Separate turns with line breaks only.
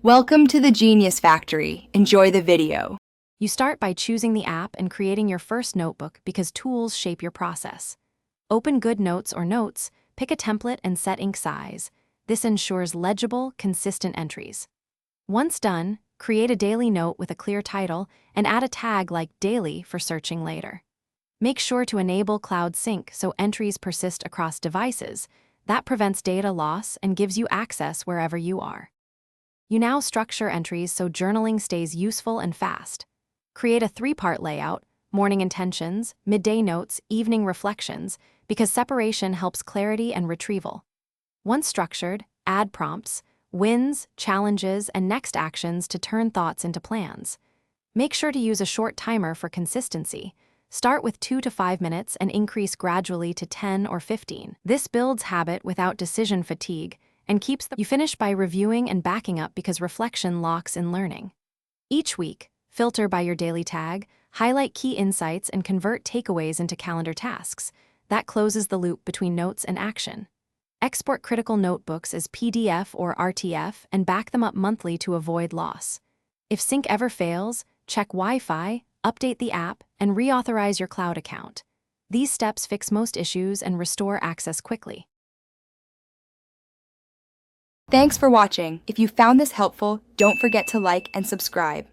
Welcome to the Genius Factory. Enjoy the video.
You start by choosing the app and creating your first notebook because tools shape your process. Open GoodNotes or Notes, pick a template and set ink size. This ensures legible, consistent entries. Once done, create a daily note with a clear title and add a tag like Daily for searching later. Make sure to enable Cloud Sync so entries persist across devices. That prevents data loss and gives you access wherever you are. You now structure entries so journaling stays useful and fast. Create a 3-part layout: morning intentions, midday notes, evening reflections, because separation helps clarity and retrieval. Once structured, add prompts, wins, challenges, and next actions to turn thoughts into plans. Make sure to use a short timer for consistency. Start with 2 to 5 minutes and increase gradually to 10 or 15. This builds habit without decision fatigue and keeps you finish by reviewing and backing up because reflection locks in learning. Each week, filter by your daily tag, highlight key insights, and convert takeaways into calendar tasks. That closes the loop between notes and action. Export critical notebooks as PDF or RTF and back them up monthly to avoid loss. If sync ever fails, check Wi-Fi, update the app, and reauthorize your cloud account. These steps fix most issues and restore access quickly.
Thanks for watching. If you found this helpful, don't forget to like and subscribe.